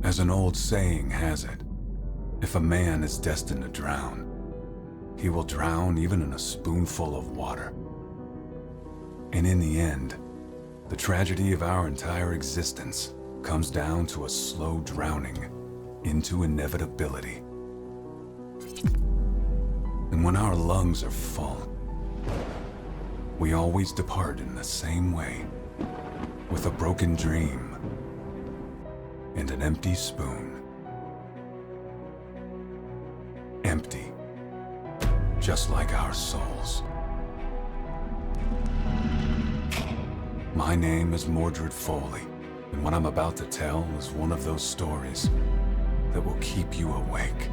As an old saying has it, if a man is destined to drown, he will drown even in a spoonful of water. And in the end, the tragedy of our entire existence comes down to a slow drowning into inevitability. And when our lungs are full, we always depart in the same way, with a broken dream and an empty spoon. Empty, just like our souls. My name is Mordred Foley, and what I'm about to tell is one of those stories that will keep you awake.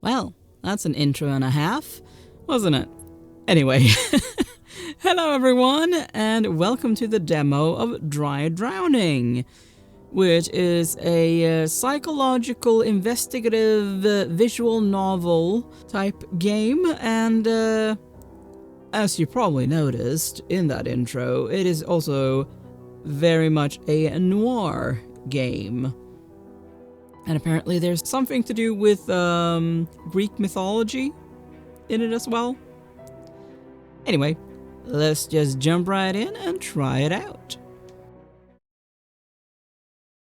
Well, that's an intro and a half, wasn't it? Anyway, hello everyone, and welcome to the demo of Dry Drowning, which is a psychological, investigative, visual novel type game, and as you probably noticed in that intro, it is also very much a noir game. And apparently there's something to do with Greek mythology in it as well. Anyway, let's just jump right in and try it out.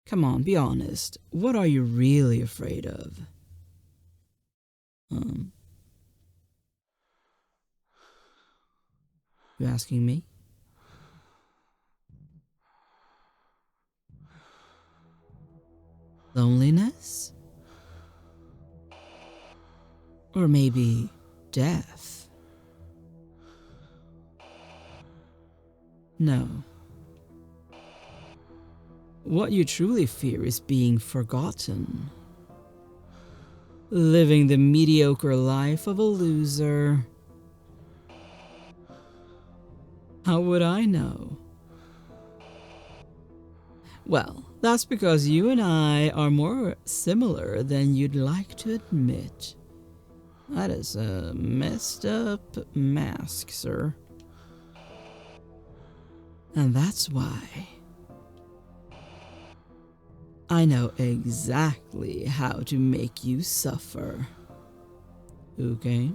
Come on, be honest. What are you really afraid of? You asking me? Loneliness? Or maybe death? No. What you truly fear is being forgotten. Living the mediocre life of a loser. How would I know? Well, that's because you and I are more similar than you'd like to admit. That is a messed up mask, sir. And that's why I know exactly how to make you suffer. Okay?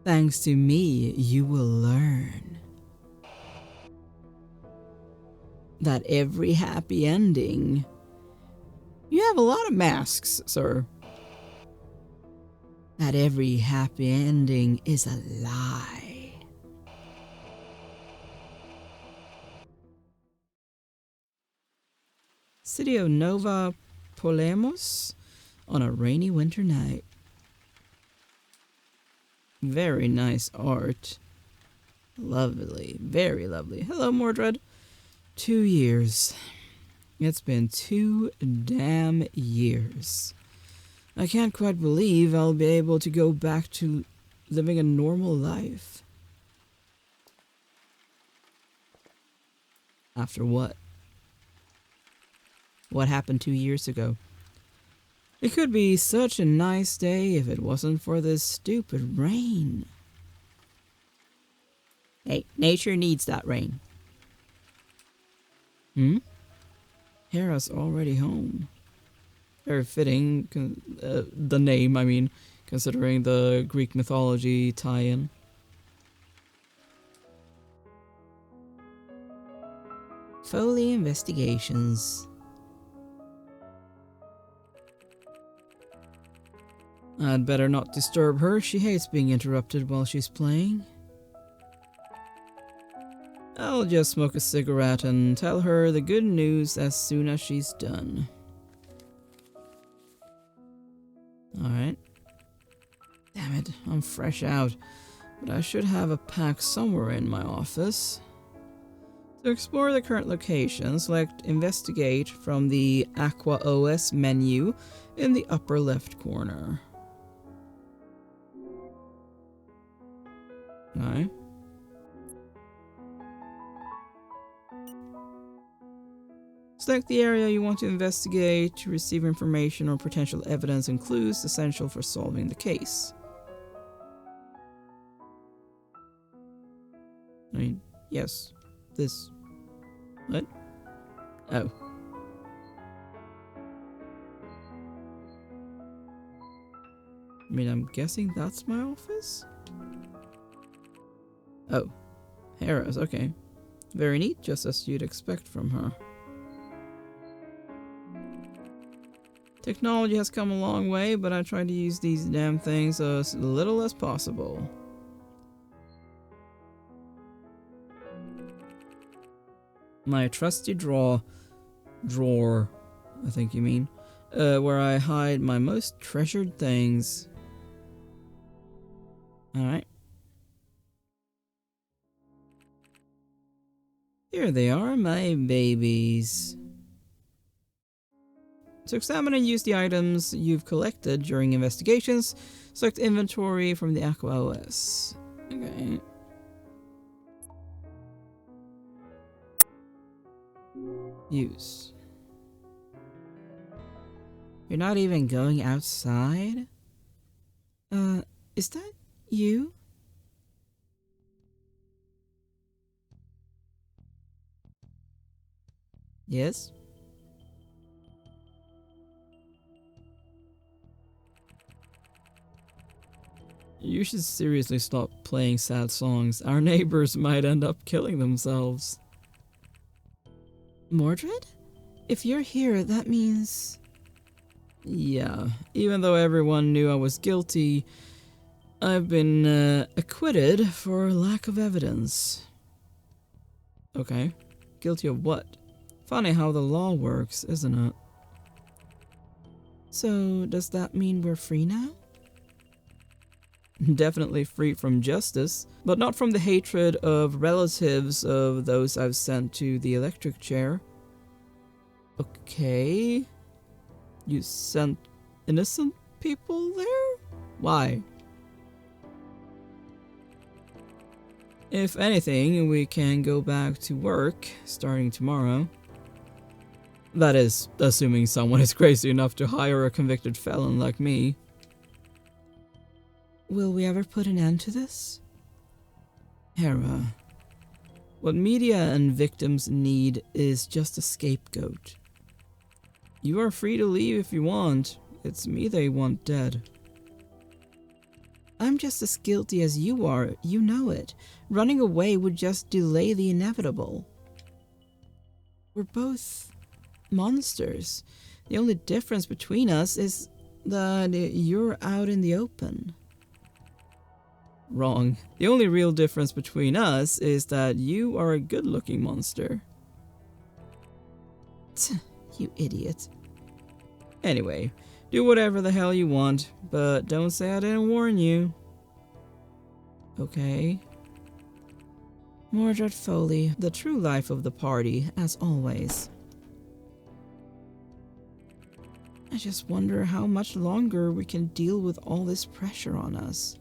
Thanks to me, you will learn that every happy ending... You have a lot of masks, sir. That every happy ending is a lie. City of Nova Polemos on a rainy winter night. Very nice art. Lovely, very lovely. Hello, Mordred. 2 years. It's been 2 damn years. I can't quite believe I'll be able to go back to living a normal life. After what? What happened 2 years ago? It could be such a nice day if it wasn't for this stupid rain. Hey, nature needs that rain. Hera's already home. Very fitting, the name, I mean, considering the Greek mythology tie-in. Foley Investigations. I'd better not disturb her. She hates being interrupted while she's playing. I'll just smoke a cigarette and tell her the good news as soon as she's done. Alright. Damn it, I'm fresh out, but I should have a pack somewhere in my office. To explore the current location, select Investigate from the Aqua OS menu in the upper left corner. Alright. Select the area you want to investigate to receive information or potential evidence and clues essential for solving the case. I mean, yes. This... What? Oh. I mean, I'm guessing that's my office? Oh. Harris, okay. Very neat, just as you'd expect from her. Technology has come a long way, but I try to use these damn things as little as possible. My trusty drawer, I think you mean, where I hide my most treasured things. Alright. Here they are, my babies. To examine and use the items you've collected during investigations, select inventory from the Aqua OS. Okay. Use. You're not even going outside? Is that you? Yes? You should seriously stop playing sad songs. Our neighbors might end up killing themselves. Mordred? If you're here, that means... Yeah, even though everyone knew I was guilty, I've been acquitted for lack of evidence. Okay. Guilty of what? Funny how the law works, isn't it? So, does that mean we're free now? Definitely free from justice, but not from the hatred of relatives of those I've sent to the electric chair. Okay. You sent innocent people there? Why? If anything, we can go back to work starting tomorrow. That is, assuming someone is crazy enough to hire a convicted felon like me. Will we ever put an end to this? Hera, what media and victims need is just a scapegoat. You are free to leave if you want. It's me they want dead. I'm just as guilty as you are, you know it. Running away would just delay the inevitable. We're both monsters. The only difference between us is that you're out in the open. Wrong. The only real difference between us is that you are a good-looking monster. You idiot. Anyway, do whatever the hell you want, but don't say I didn't warn you. Okay. Mordred Foley, the true life of the party, as always. I just wonder how much longer we can deal with all this pressure on us.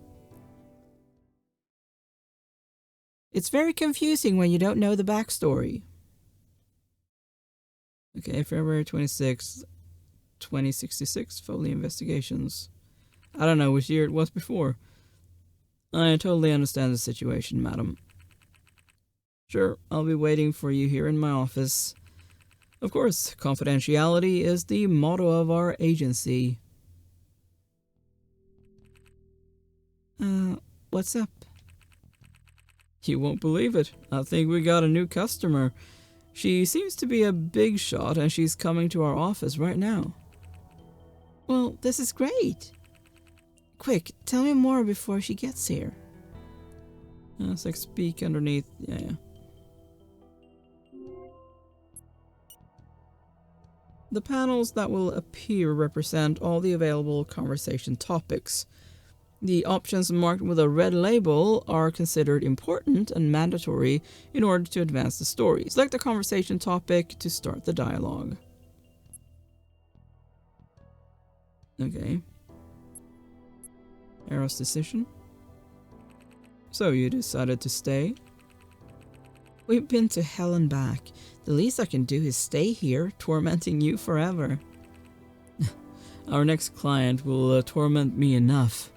It's very confusing when you don't know the backstory. Okay, February 26th, 2066, Foley Investigations. I don't know which year it was before. I totally understand the situation, madam. Sure, I'll be waiting for you here in my office. Of course, confidentiality is the motto of our agency. What's up? You won't believe it. I think we got a new customer. She seems to be a big shot and she's coming to our office right now. Well, this is great. Quick, tell me more before she gets here. It's like speak underneath. Yeah. The panels that will appear represent all the available conversation topics. The options marked with a red label are considered important and mandatory in order to advance the story. Select a conversation topic to start the dialogue. Okay. Hera's decision. So you decided to stay? We've been to hell and back. The least I can do is stay here, tormenting you forever. Our next client will torment me enough.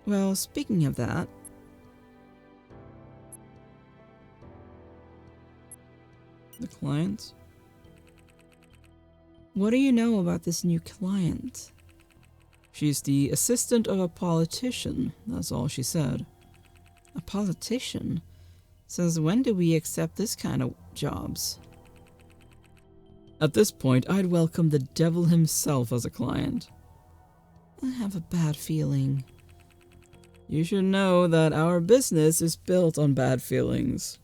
Well, speaking of that... The client? What do you know about this new client? She's the assistant of a politician, that's all she said. A politician? Since when do we accept this kind of jobs? At this point, I'd welcome the devil himself as a client. I have a bad feeling. You should know that our business is built on bad feelings.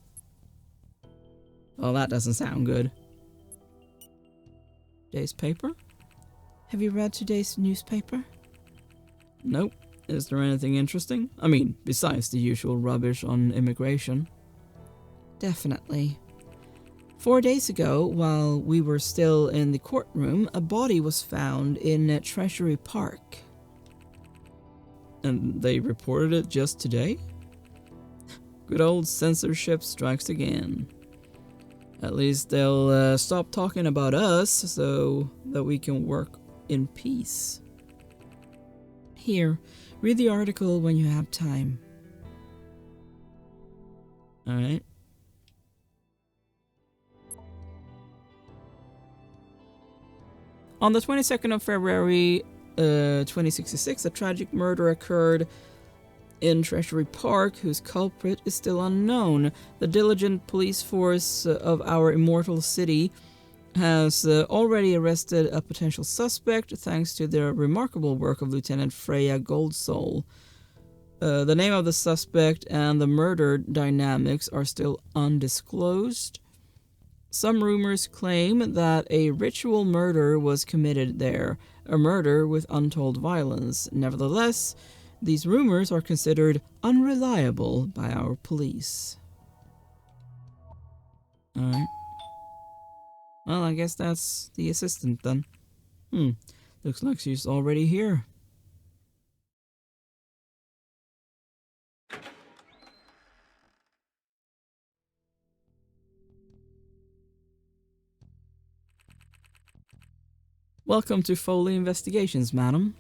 Well, that doesn't sound good. Today's paper? Have you read today's newspaper? Nope. Is there anything interesting? I mean, besides the usual rubbish on immigration. Definitely. 4 days ago, while we were still in the courtroom, a body was found in Treasury Park. And they reported it just today? Good old censorship strikes again. At least they'll stop talking about us so that we can work in peace. Here, read the article when you have time. Alright. On the 22nd of February 2066, a tragic murder occurred in Treasury Park, whose culprit is still unknown. The diligent police force of our immortal city has already arrested a potential suspect thanks to the remarkable work of Lieutenant Freya Goldsoul. The name of the suspect and the murder dynamics are still undisclosed. Some rumors claim that a ritual murder was committed there, a murder with untold violence. Nevertheless, these rumors are considered unreliable by our police. Alright. Well, I guess that's the assistant then. Looks like she's already here. Welcome to Foley Investigations, madam.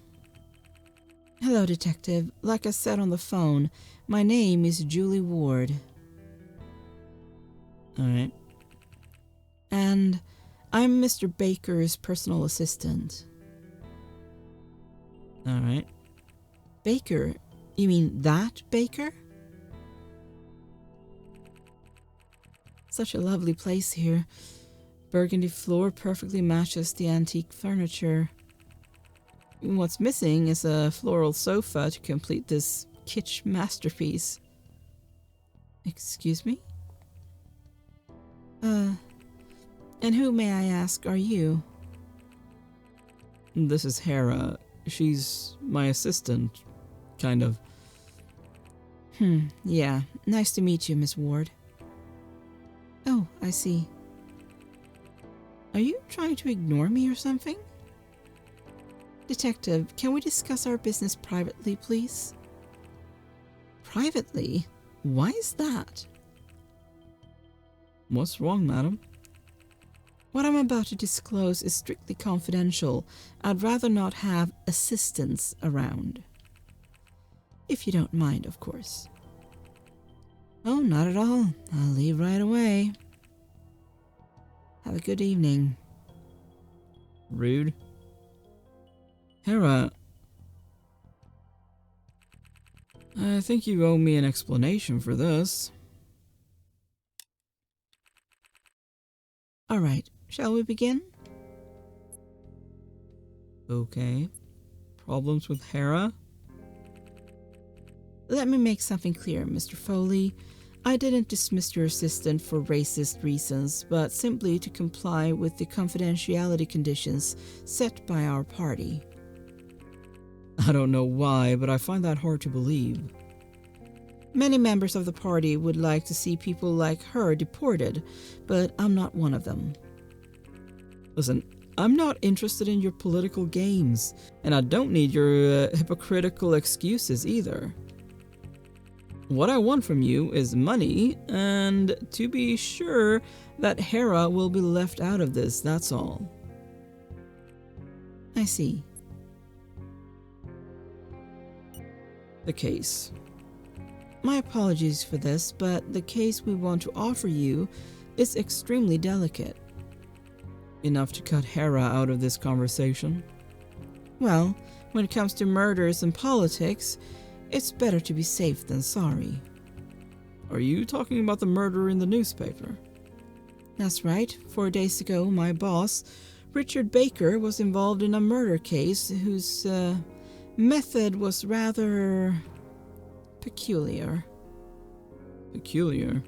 Hello, detective. Like I said on the phone, my name is Julie Ward. Alright. And I'm Mr. Baker's personal assistant. Alright. Baker? You mean that Baker? Such a lovely place here. Burgundy floor perfectly matches the antique furniture. What's missing is a floral sofa to complete this kitsch masterpiece. Excuse me? And who, may I ask, are you? This is Hera. She's my assistant, kind of. Yeah. Nice to meet you, Miss Ward. Oh, I see. Are you trying to ignore me or something? Detective, can we discuss our business privately, please? Privately? Why is that? What's wrong, madam? What I'm about to disclose is strictly confidential. I'd rather not have assistants around. If you don't mind, of course. Oh, not at all. I'll leave right away. Have a good evening. Rude. Hera, I think you owe me an explanation for this. Alright, shall we begin? Okay. Problems with Hera? Let me make something clear, Mr. Foley. I didn't dismiss your assistant for racist reasons, but simply to comply with the confidentiality conditions set by our party. I don't know why, but I find that hard to believe. Many members of the party would like to see people like her deported, but I'm not one of them. Listen, I'm not interested in your political games, and I don't need your hypocritical excuses either. What I want from you is money, and to be sure that Hera will be left out of this, that's all. I see. The case. My apologies for this, but the case we want to offer you is extremely delicate. Enough to cut Hera out of this conversation? Well, when it comes to murders and politics, it's better to be safe than sorry. Are you talking about the murder in the newspaper? That's right. 4 days ago, my boss, Richard Baker, was involved in a murder case whose method was rather peculiar. Peculiar?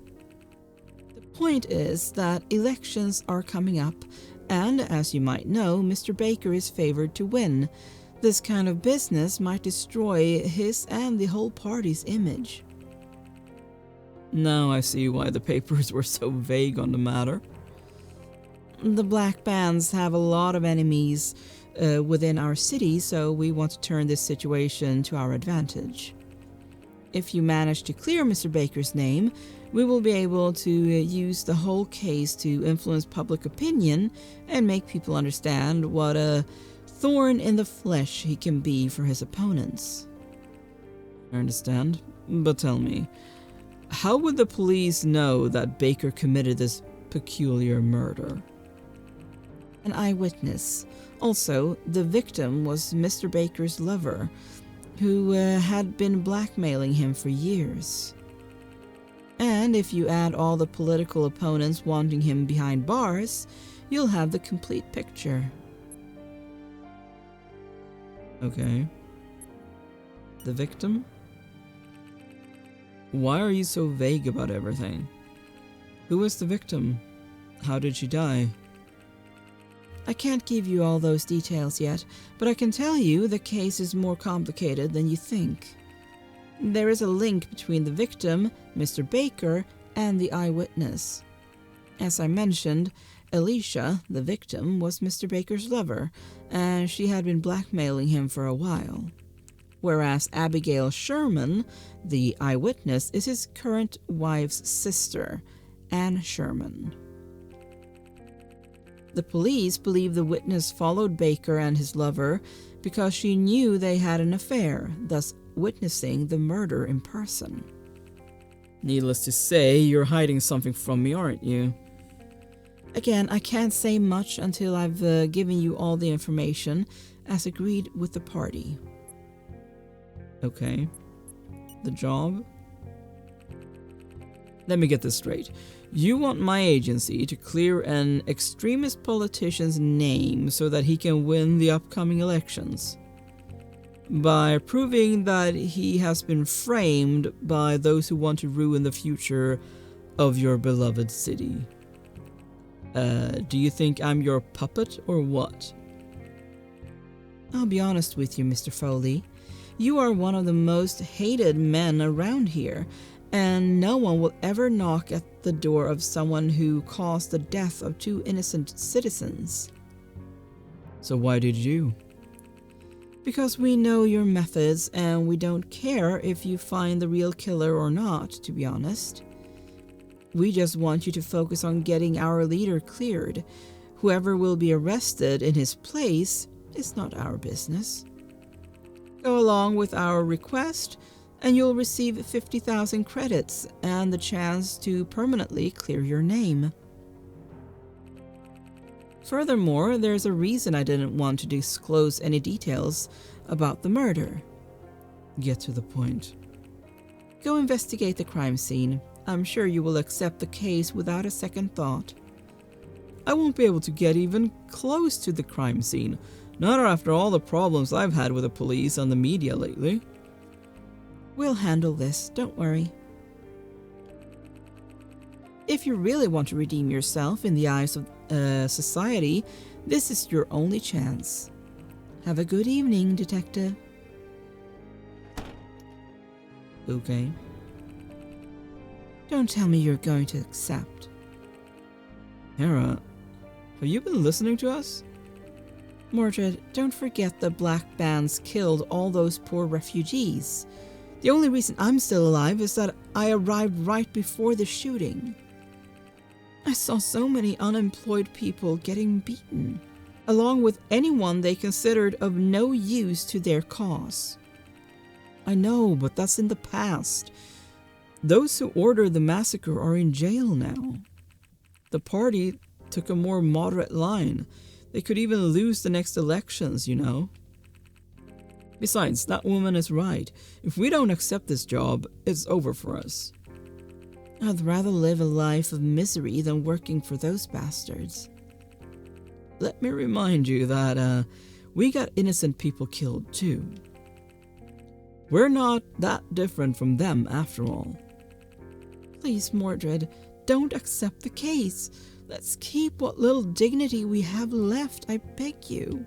The point is that elections are coming up, and as you might know, Mr. Baker is favored to win. This kind of business might destroy his and the whole party's image. Now I see why the papers were so vague on the matter. The black bands have a lot of enemies within our city, so we want to turn this situation to our advantage. If you manage to clear Mr. Baker's name, we will be able to use the whole case to influence public opinion and make people understand what a thorn in the flesh he can be for his opponents. I understand, but tell me, how would the police know that Baker committed this peculiar murder? An eyewitness. Also, the victim was Mr. Baker's lover, who had been blackmailing him for years. And if you add all the political opponents wanting him behind bars, you'll have the complete picture. Okay. The victim? Why are you so vague about everything? Who was the victim? How did she die? I can't give you all those details yet, but I can tell you the case is more complicated than you think. There is a link between the victim, Mr. Baker, and the eyewitness. As I mentioned, Alicia, the victim, was Mr. Baker's lover, and she had been blackmailing him for a while. Whereas Abigail Sherman, the eyewitness, is his current wife's sister, Anne Sherman. The police believe the witness followed Baker and his lover because she knew they had an affair, thus witnessing the murder in person. Needless to say, you're hiding something from me, aren't you? Again, I can't say much until I've given you all the information, as agreed with the party. Okay. The job? Let me get this straight. You want my agency to clear an extremist politician's name so that he can win the upcoming elections, by proving that he has been framed by those who want to ruin the future of your beloved city. Do you think I'm your puppet or what? I'll be honest with you, Mr. Foley. You are one of the most hated men around here, and no one will ever knock at the door of someone who caused the death of 2 innocent citizens. So why did you? Because we know your methods, and we don't care if you find the real killer or not, to be honest. We just want you to focus on getting our leader cleared. Whoever will be arrested in his place is not our business. Go along with our request, and you'll receive 50,000 credits and the chance to permanently clear your name. Furthermore, there's a reason I didn't want to disclose any details about the murder. Get to the point. Go investigate the crime scene. I'm sure you will accept the case without a second thought. I won't be able to get even close to the crime scene, not after all the problems I've had with the police and the media lately. We'll handle this, don't worry. If you really want to redeem yourself in the eyes of society, this is your only chance. Have a good evening, Detective. Okay. Don't tell me you're going to accept. Hera, have you been listening to us? Mordred, don't forget the black bands killed all those poor refugees. The only reason I'm still alive is that I arrived right before the shooting. I saw so many unemployed people getting beaten, along with anyone they considered of no use to their cause. I know, but that's in the past. Those who ordered the massacre are in jail now. The party took a more moderate line. They could even lose the next elections, you know. Besides, that woman is right. If we don't accept this job, it's over for us. I'd rather live a life of misery than working for those bastards. Let me remind you that we got innocent people killed too. We're not that different from them after all. Please, Mordred, don't accept the case. Let's keep what little dignity we have left, I beg you.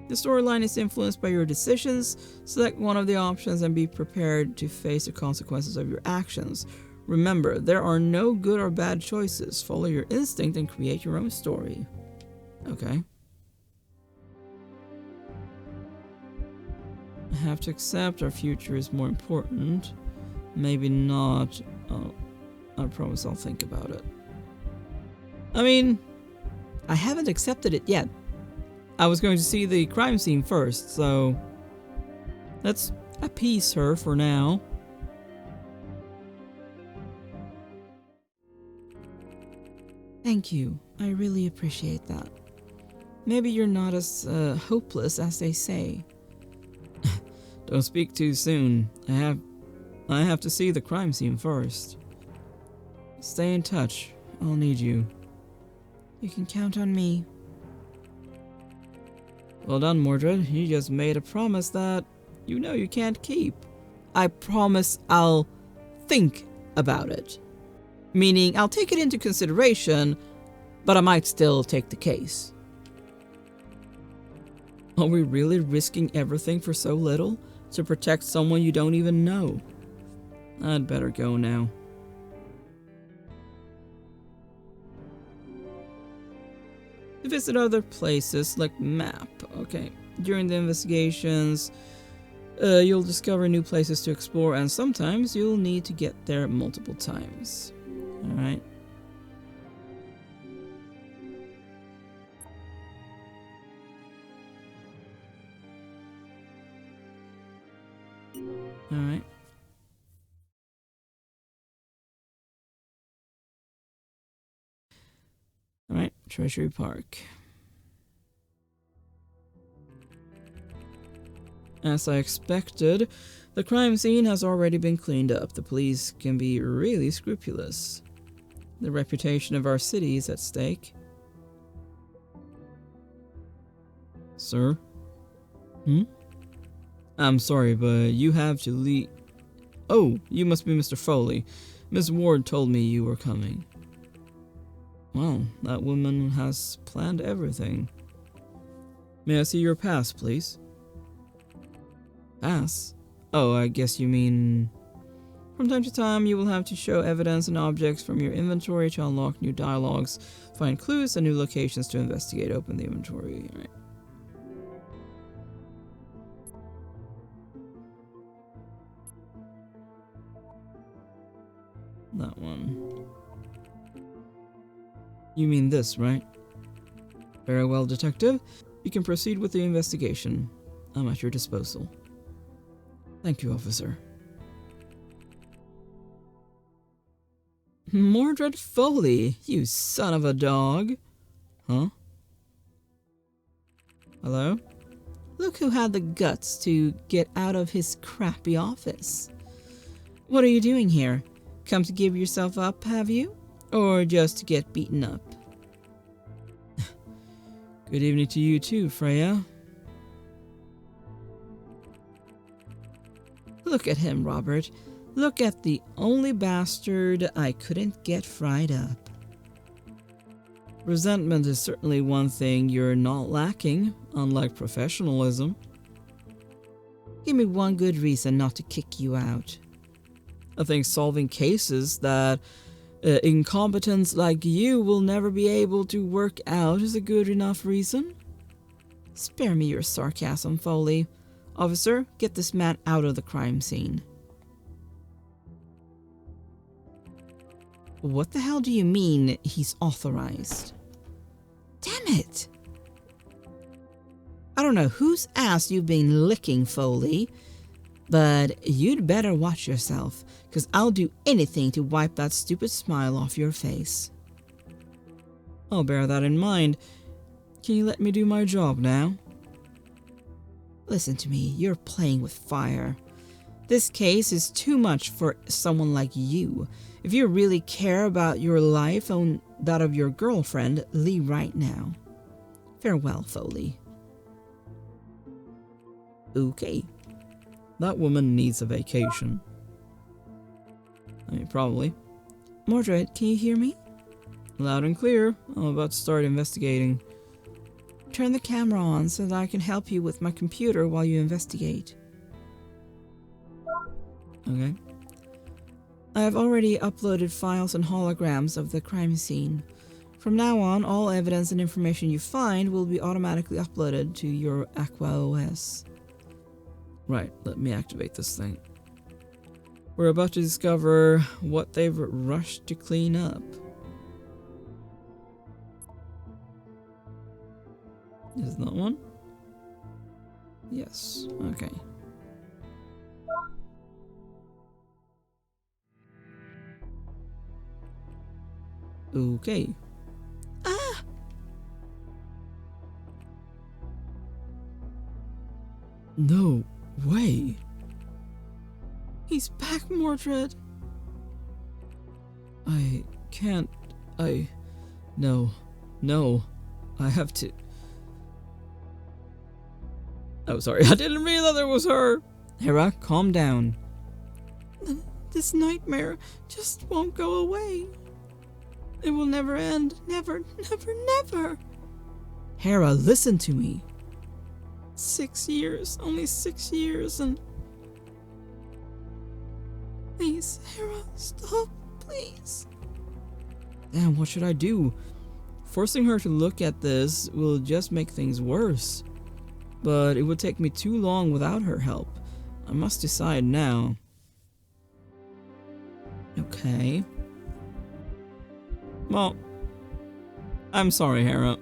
The storyline is influenced by your decisions. Select one of the options and be prepared to face the consequences of your actions. Remember, there are no good or bad choices. Follow your instinct and create your own story. Okay. I have to accept our future is more important. Maybe not. Oh, I promise I'll think about it. I mean, I haven't accepted it yet. I was going to see the crime scene first, so let's appease her for now. Thank you. I really appreciate that. Maybe you're not as hopeless as they say. Don't speak too soon. I have to see the crime scene first. Stay in touch. I'll need you. You can count on me. Well done, Mordred. You just made a promise that you know you can't keep. I promise I'll think about it. Meaning, I'll take it into consideration, but I might still take the case. Are we really risking everything for so little? To protect someone you don't even know? I'd better go now. To visit other places, select map. Okay. During the investigations, you'll discover new places to explore, and sometimes you'll need to get there multiple times. Alright. Alright. Alright, Treasury Park. As I expected, the crime scene has already been cleaned up. The police can be really scrupulous. The reputation of our city is at stake. Sir? I'm sorry, but you have to leave. Oh, you must be Mr. Foley. Miss Ward told me you were coming. Well, that woman has planned everything. May I see your pass, please? Pass? Oh, I guess you mean... From time to time, you will have to show evidence and objects from your inventory to unlock new dialogues, find clues, and new locations to investigate. Open the inventory. All right. That one. You mean this, right? Very well, detective. You can proceed with the investigation. I'm at your disposal. Thank you, officer. Mordred Foley, you son of a dog. Huh? Hello? Look who had the guts to get out of his crappy office. What are you doing here? Come to give yourself up, have you? Or just to get beaten up? Good evening to you too, Freya. Look at him, Robert. Look at the only bastard I couldn't get fried up. Resentment is certainly one thing you're not lacking, unlike professionalism. Give me one good reason not to kick you out. I think solving cases that incompetents like you will never be able to work out is a good enough reason. Spare me your sarcasm, Foley. Officer, get this man out of the crime scene. What the hell do you mean he's authorized? Damn it! I don't know whose ass you've been licking, Foley, but you'd better watch yourself, because I'll do anything to wipe that stupid smile off your face. I'll bear that in mind. Can you let me do my job now? Listen to me, you're playing with fire. This case is too much for someone like you. If you really care about your life and that of your girlfriend, leave right now. Farewell, Foley. Okay. That woman needs a vacation. I mean, probably. Mordred, can you hear me? Loud and clear. I'm about to start investigating. Turn the camera on so that I can help you with my computer while you investigate. Okay. I have already uploaded files and holograms of the crime scene. From now on, all evidence and information you find will be automatically uploaded to your Aqua OS. Right, let me activate this thing. We're about to discover what they've rushed to clean up. Is that one? Yes, okay. Okay. Ah! No way. He's back, Mordred. I can't. No. I have to. Oh, sorry. I didn't realize there was her. Hera, calm down. This nightmare just won't go away. It will never end. Never. Hera, listen to me. 6 years. Only 6 years and... Please, Hera, stop, please. Damn, what should I do? Forcing her to look at this will just make things worse. But it would take me too long without her help. I must decide now. Okay. Well, I'm sorry, Hera.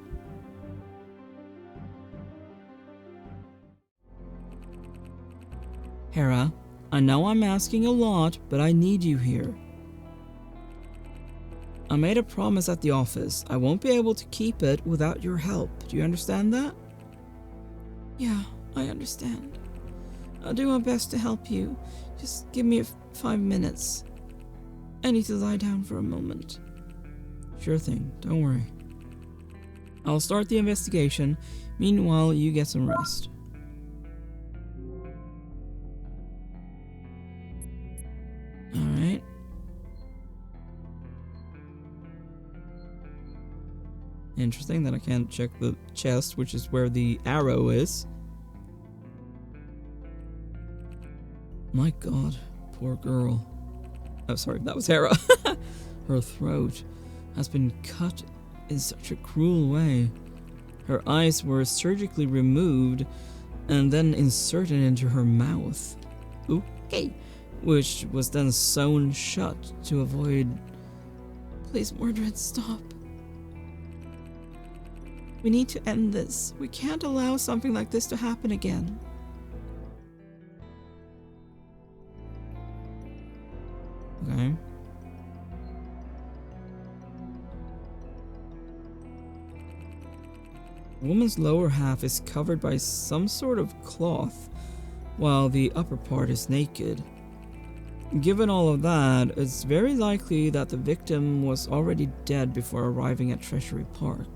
Hera, I know I'm asking a lot, but I need you here. I made a promise at the office. I won't be able to keep it without your help. Do you understand that? Yeah, I understand. I'll do my best to help you. Just give me 5 minutes. I need to lie down for a moment. Sure thing, don't worry. I'll start the investigation. Meanwhile, you get some rest. Alright. Interesting that I can't check the chest, which is where the arrow is. My god, poor girl. Oh, sorry, that was Hera. Her throat has been cut in such a cruel way. Her eyes were surgically removed and then inserted into her mouth. Okay. Which was then sewn shut to avoid... Please, Mordred, stop. We need to end this. We can't allow something like this to happen again. Okay. The woman's lower half is covered by some sort of cloth, while the upper part is naked. Given all of that, it's very likely that the victim was already dead before arriving at Treasury Park.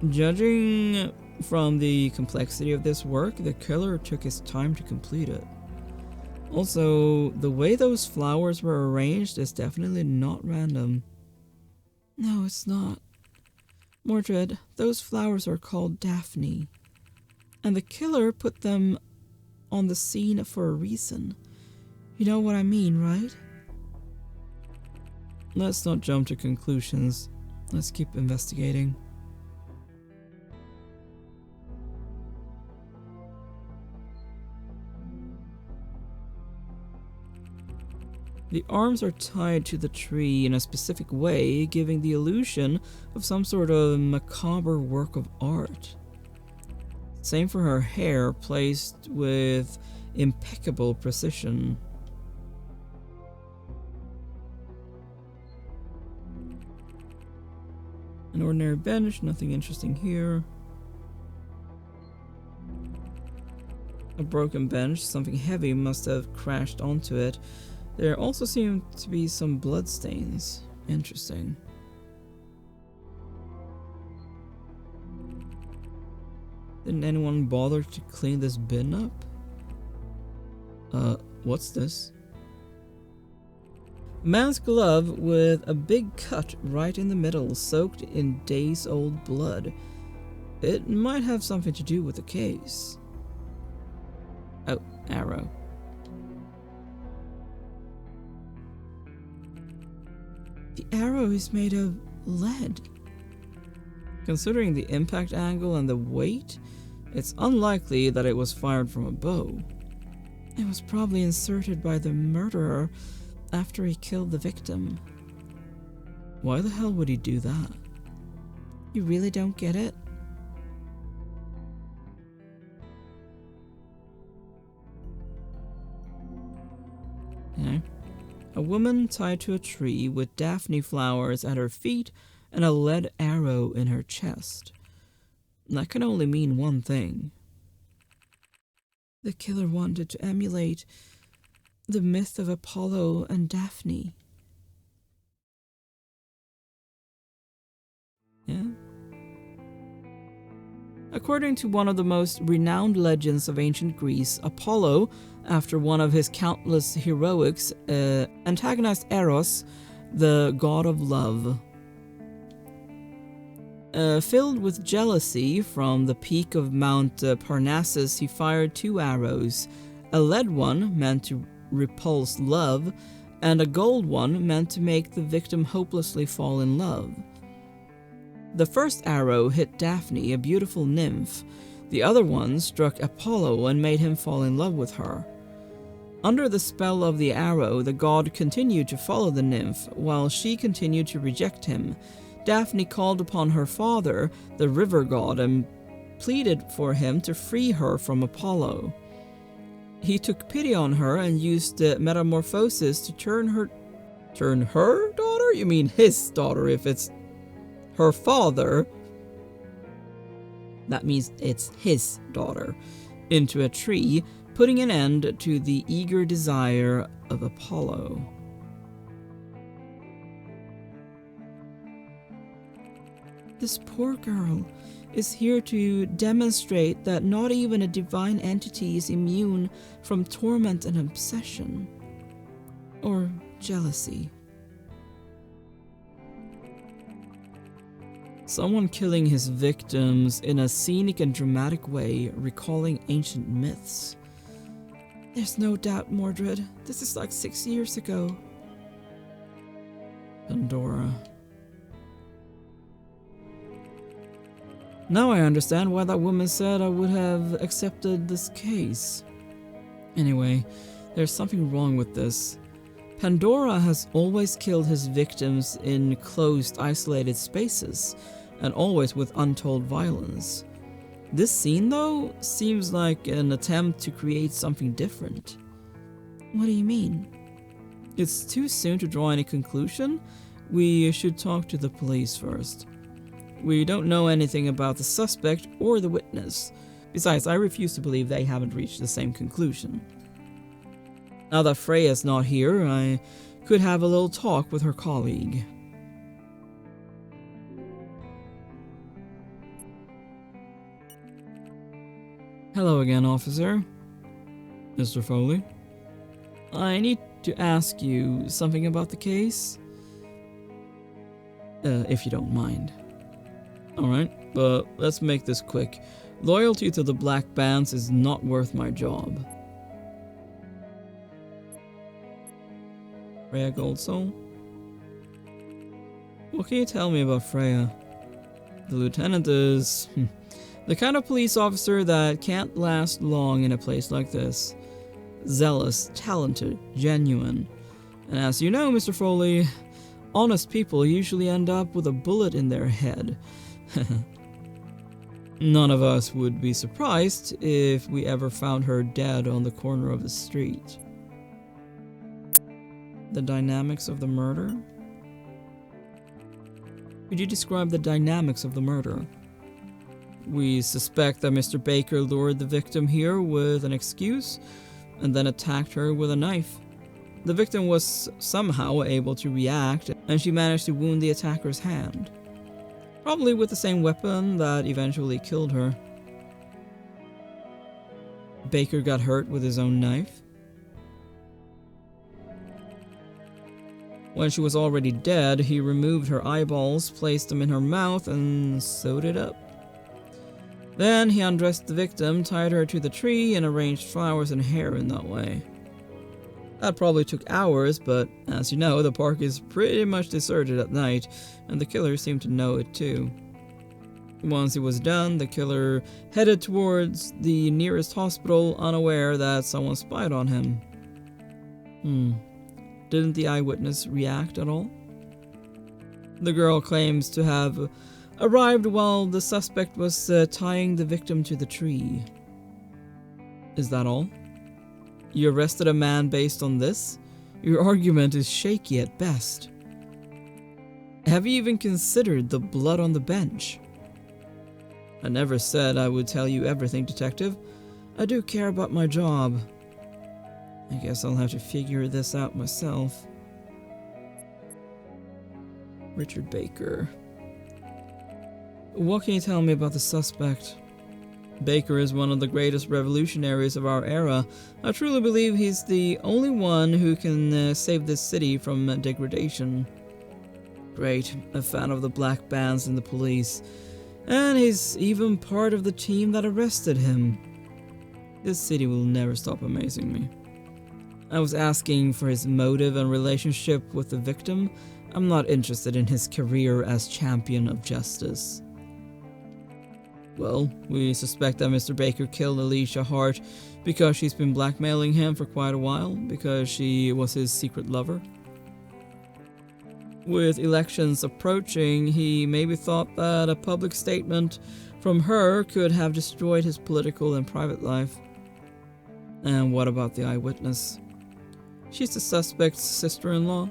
Judging from the complexity of this work, the killer took his time to complete it. Also, the way those flowers were arranged is definitely not random. No, it's not. Mordred, those flowers are called Daphne. And the killer put them on the scene for a reason. You know what I mean, right? Let's not jump to conclusions. Let's keep investigating. The arms are tied to the tree in a specific way, giving the illusion of some sort of macabre work of art. Same for her hair, placed with impeccable precision. An ordinary bench, nothing interesting here. A broken bench, something heavy must have crashed onto it. There also seem to be some bloodstains. Interesting. Didn't anyone bother to clean this bin up? What's this? A man's glove with a big cut right in the middle, soaked in days-old blood. It might have something to do with the case. Oh, arrow. The arrow is made of lead. Considering the impact angle and the weight, it's unlikely that it was fired from a bow. It was probably inserted by the murderer after he killed the victim. Why the hell would he do that? You really don't get it? Okay. A woman tied to a tree with daphne flowers at her feet and a lead arrow in her chest. That can only mean one thing. The killer wanted to emulate the myth of Apollo and Daphne. Yeah? According to one of the most renowned legends of ancient Greece, Apollo, after one of his countless heroics, antagonized Eros, the god of love. Filled with jealousy from the peak of Mount Parnassus, he fired 2 arrows, a lead one meant to repulse love, and a gold one meant to make the victim hopelessly fall in love. The first arrow hit Daphne, a beautiful nymph. The other one struck Apollo and made him fall in love with her. Under the spell of the arrow, the god continued to follow the nymph, while she continued to reject him. Daphne called upon her father, the river god, and pleaded for him to free her from Apollo. He took pity on her and used the metamorphosis to turn her daughter? You mean his daughter if it's her father. That means it's his daughter, into a tree, putting an end to the eager desire of Apollo. This poor girl is here to demonstrate that not even a divine entity is immune from torment and obsession, or jealousy. Someone killing his victims in a scenic and dramatic way, recalling ancient myths. There's no doubt, Mordred, this is like 6 years ago. Pandora. Now I understand why that woman said I would have accepted this case. Anyway, there's something wrong with this. Pandora has always killed his victims in closed, isolated spaces, and always with untold violence. This scene, though, seems like an attempt to create something different. What do you mean? It's too soon to draw any conclusion. We should talk to the police first. We don't know anything about the suspect or the witness. Besides, I refuse to believe they haven't reached the same conclusion. Now that Freya's not here, I could have a little talk with her colleague. Hello again, officer. Mr. Foley. I need to ask you something about the case. If you don't mind. Alright, but let's make this quick. Loyalty to the Black Bands is not worth my job. Freya Goldsoul. What can you tell me about Freya? The lieutenant is the kind of police officer that can't last long in a place like this. Zealous, talented, genuine. And as you know, Mr. Foley, honest people usually end up with a bullet in their head. None of us would be surprised if we ever found her dead on the corner of the street. The dynamics of the murder? Could you describe the dynamics of the murder? We suspect that Mr. Baker lured the victim here with an excuse and then attacked her with a knife. The victim was somehow able to react, and she managed to wound the attacker's hand. Probably with the same weapon that eventually killed her. Baker got hurt with his own knife. When she was already dead, he removed her eyeballs, placed them in her mouth, and sewed it up. Then he undressed the victim, tied her to the tree, and arranged flowers and hair in that way. That probably took hours, but as you know, the park is pretty much deserted at night, and the killer seemed to know it too. Once it was done, the killer headed towards the nearest hospital, unaware that someone spied on him. Didn't the eyewitness react at all? The girl claims to have arrived while the suspect was tying the victim to the tree. Is that all? You arrested a man based on this? Your argument is shaky at best. Have you even considered the blood on the bench? I never said I would tell you everything, detective. I do care about my job. I guess I'll have to figure this out myself. Richard Baker. What can you tell me about the suspect? Baker is one of the greatest revolutionaries of our era. I truly believe he's the only one who can save this city from degradation. Great, a fan of the black bands and the police. And he's even part of the team that arrested him. This city will never stop amazing me. I was asking for his motive and relationship with the victim. I'm not interested in his career as champion of justice. Well, we suspect that Mr. Baker killed Alicia Hart because she's been blackmailing him for quite a while, because she was his secret lover. With elections approaching, he maybe thought that a public statement from her could have destroyed his political and private life. And what about the eyewitness? She's the suspect's sister-in-law.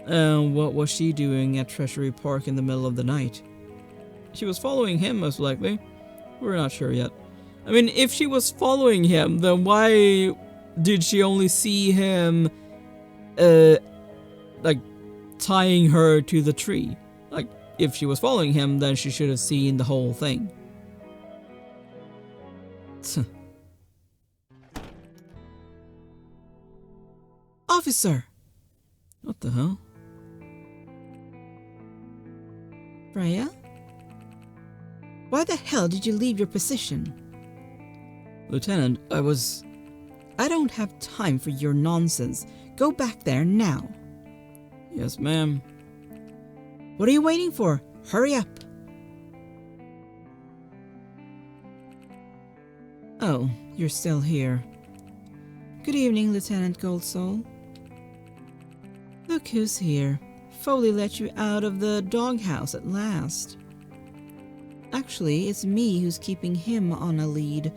And what was she doing at Treasury Park in the middle of the night? She was following him, most likely. We're not sure yet. I mean, if she was following him, then why did she only see him, tying her to the tree? Like, if she was following him, then she should have seen the whole thing. Officer! What the hell? Freya? Why the hell did you leave your position? Lieutenant, I don't have time for your nonsense. Go back there now. Yes, ma'am. What are you waiting for? Hurry up. Oh, you're still here. Good evening, Lieutenant Goldsoul. Look who's here. Foley let you out of the doghouse at last. Actually, it's me who's keeping him on a lead,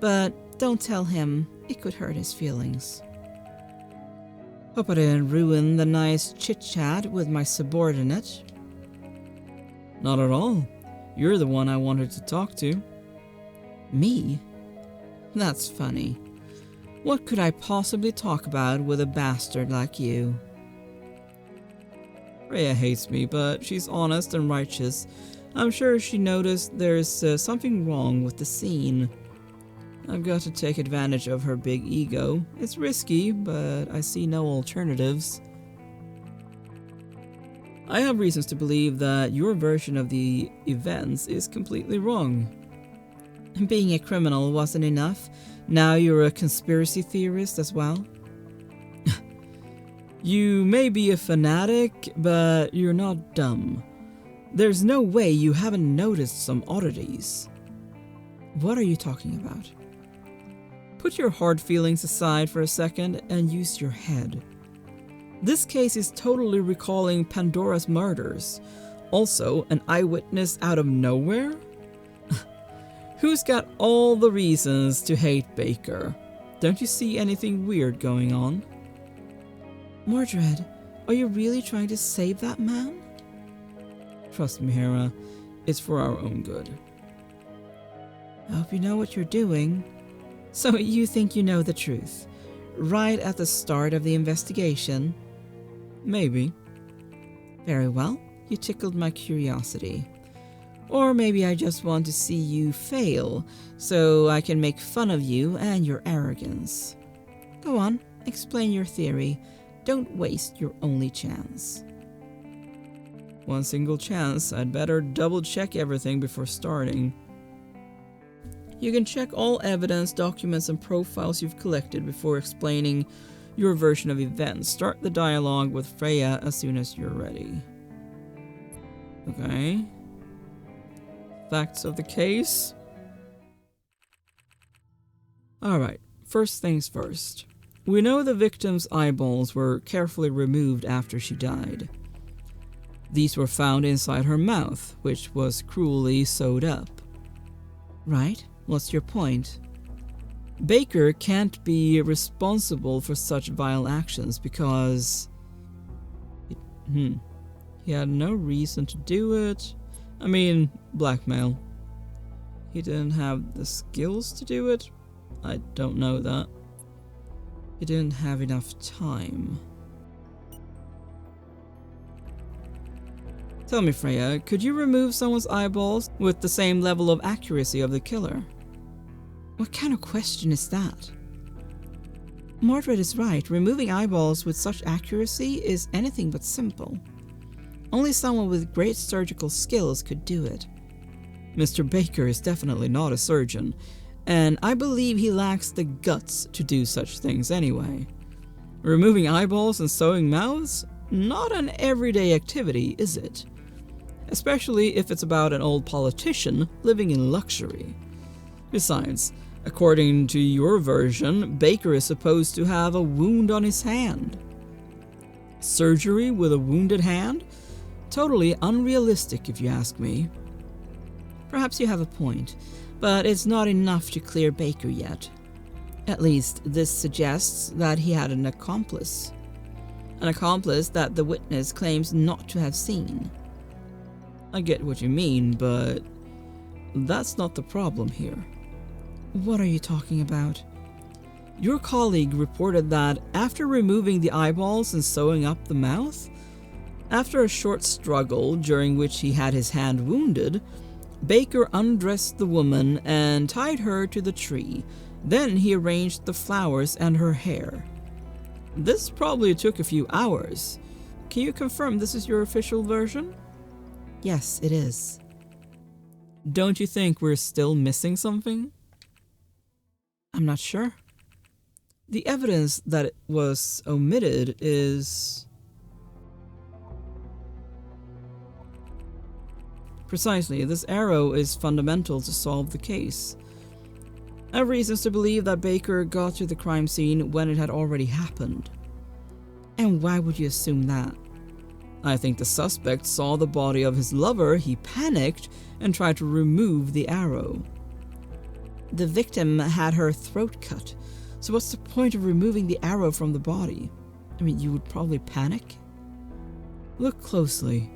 but don't tell him. It could hurt his feelings. Hope I didn't ruin the nice chit-chat with my subordinate. Not at all. You're the one I wanted to talk to. Me? That's funny. What could I possibly talk about with a bastard like you? Freya hates me, but she's honest and righteous. I'm sure she noticed there's something wrong with the scene. I've got to take advantage of her big ego. It's risky, but I see no alternatives. I have reasons to believe that your version of the events is completely wrong. Being a criminal wasn't enough. Now you're a conspiracy theorist as well? You may be a fanatic, but you're not dumb. There's no way you haven't noticed some oddities. What are you talking about? Put your hard feelings aside for a second and use your head. This case is totally recalling Pandora's murders. Also, an eyewitness out of nowhere? Who's got all the reasons to hate Baker? Don't you see anything weird going on? Mordred, are you really trying to save that man? Trust me, Hera. It's for our own good. I hope you know what you're doing. So you think you know the truth? Right at the start of the investigation? Maybe. Very well. You tickled my curiosity. Or maybe I just want to see you fail, so I can make fun of you and your arrogance. Go on, explain your theory. Don't waste your only chance. One single chance. I'd better double-check everything before starting. You can check all evidence, documents, and profiles you've collected before explaining your version of events. Start the dialogue with Freya as soon as you're ready. Okay. Facts of the case. Alright, first things first. We know the victim's eyeballs were carefully removed after she died. These were found inside her mouth, which was cruelly sewed up. Right? What's your point? Baker can't be responsible for such vile actions because... He had no reason to do it. I mean, blackmail. He didn't have the skills to do it? I don't know that. He didn't have enough time. Tell me, Freya, could you remove someone's eyeballs with the same level of accuracy of the killer? What kind of question is that? Mordred is right. Removing eyeballs with such accuracy is anything but simple. Only someone with great surgical skills could do it. Mr. Baker is definitely not a surgeon, and I believe he lacks the guts to do such things anyway. Removing eyeballs and sewing mouths? Not an everyday activity, is it? Especially if it's about an old politician living in luxury. Besides, according to your version, Baker is supposed to have a wound on his hand. Surgery with a wounded hand? Totally unrealistic if you ask me. Perhaps you have a point, but it's not enough to clear Baker yet. At least, this suggests that he had an accomplice. An accomplice that the witness claims not to have seen. I get what you mean, but that's not the problem here. What are you talking about? Your colleague reported that after removing the eyeballs and sewing up the mouth, after a short struggle during which he had his hand wounded, Baker undressed the woman and tied her to the tree. Then he arranged the flowers and her hair. This probably took a few hours. Can you confirm this is your official version? Yes, it is. Don't you think we're still missing something? I'm not sure. The evidence that it was omitted is... Precisely, this arrow is fundamental to solve the case. I have reasons to believe that Baker got to the crime scene when it had already happened. And why would you assume that? I think the suspect saw the body of his lover, he panicked, and tried to remove the arrow. The victim had her throat cut, so what's the point of removing the arrow from the body? I mean, you would probably panic? Look closely.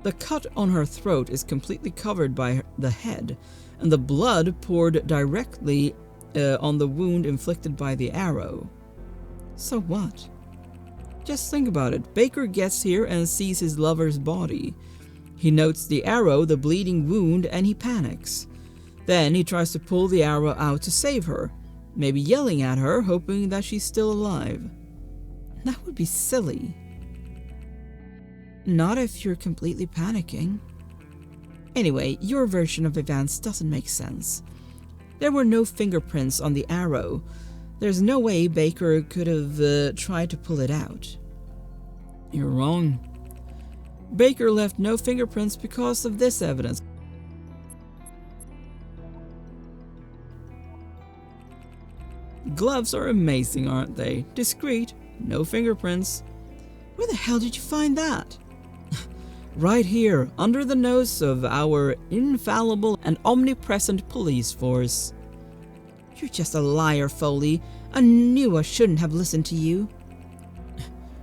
The cut on her throat is completely covered by the head, and the blood poured directly on the wound inflicted by the arrow. So what? Just think about it. Baker gets here and sees his lover's body. He notes the arrow, the bleeding wound, and he panics. Then he tries to pull the arrow out to save her, maybe yelling at her, hoping that she's still alive. That would be silly. Not if you're completely panicking. Anyway, your version of events doesn't make sense. There were no fingerprints on the arrow. There's no way Baker could have tried to pull it out. You're wrong. Baker left no fingerprints because of this evidence. Gloves are amazing, aren't they? Discreet, no fingerprints. Where the hell did you find that? Right here, under the nose of our infallible and omnipresent police force. You're just a liar, Foley. I knew I shouldn't have listened to you.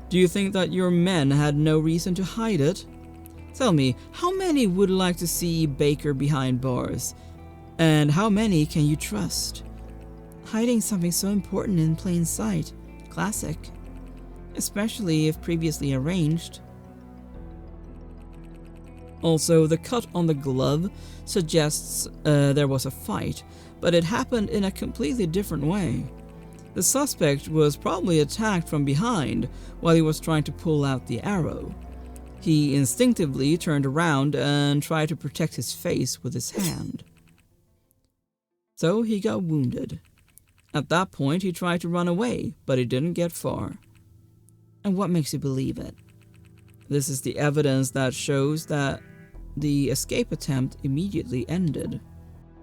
Do you think that your men had no reason to hide it? Tell me, how many would like to see Baker behind bars? And how many can you trust? Hiding something so important in plain sight. Classic. Especially if previously arranged. Also, the cut on the glove suggests there was a fight, but it happened in a completely different way. The suspect was probably attacked from behind while he was trying to pull out the arrow. He instinctively turned around and tried to protect his face with his hand. So he got wounded. At that point, he tried to run away, but he didn't get far. And what makes you believe it? This is the evidence that shows that the escape attempt immediately ended.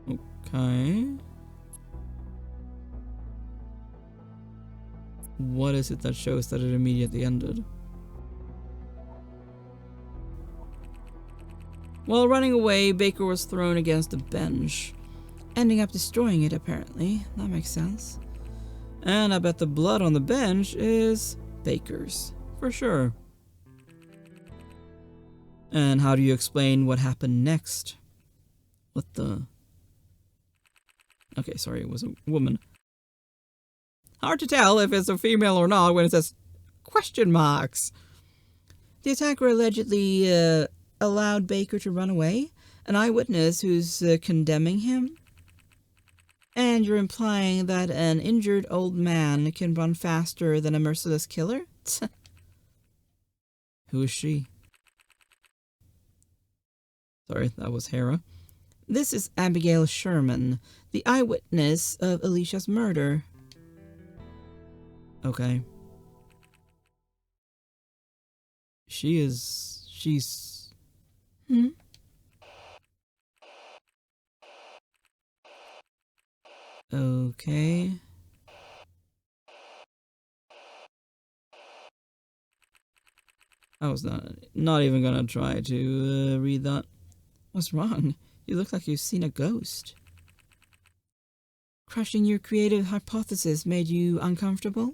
Okay. What is it that shows that it immediately ended? While running away, Baker was thrown against a bench, ending up destroying it apparently. That makes sense. And I bet the blood on the bench is Baker's, for sure. And how do you explain what happened next? What the... Okay, sorry, it was a woman. Hard to tell if it's a female or not when it says question marks. The attacker allegedly allowed Baker to run away. An eyewitness who's condemning him. And you're implying that an injured old man can run faster than a merciless killer? Who is she? Sorry, that was Hera. This is Abigail Sherman, the eyewitness of Alicia's murder. Okay. She's... Okay. I was not even gonna try to read that. What's wrong? You look like you've seen a ghost. Crushing your creative hypothesis made you uncomfortable?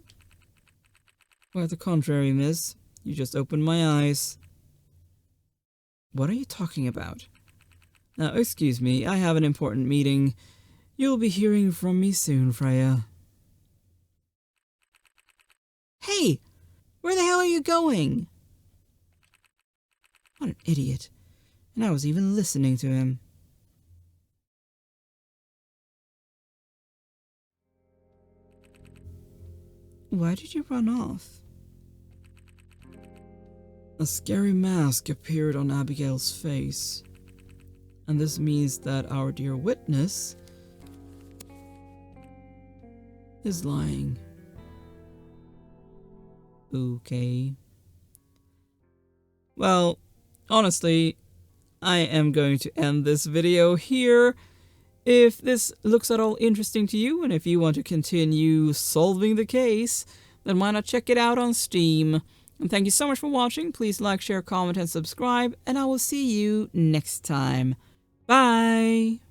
Quite the contrary, miss. You just opened my eyes. What are you talking about? Now, excuse me, I have an important meeting. You'll be hearing from me soon, Freya. Hey! Where the hell are you going? What an idiot. And I was even listening to him. Why did you run off? A scary mask appeared on Abigail's face. And this means that our dear witness is lying. Okay. Well, honestly, I am going to end this video here. If this looks at all interesting to you, and if you want to continue solving the case, then why not check it out on Steam. And thank you so much for watching. Please like, share, comment, and subscribe, and I will see you next time. Bye!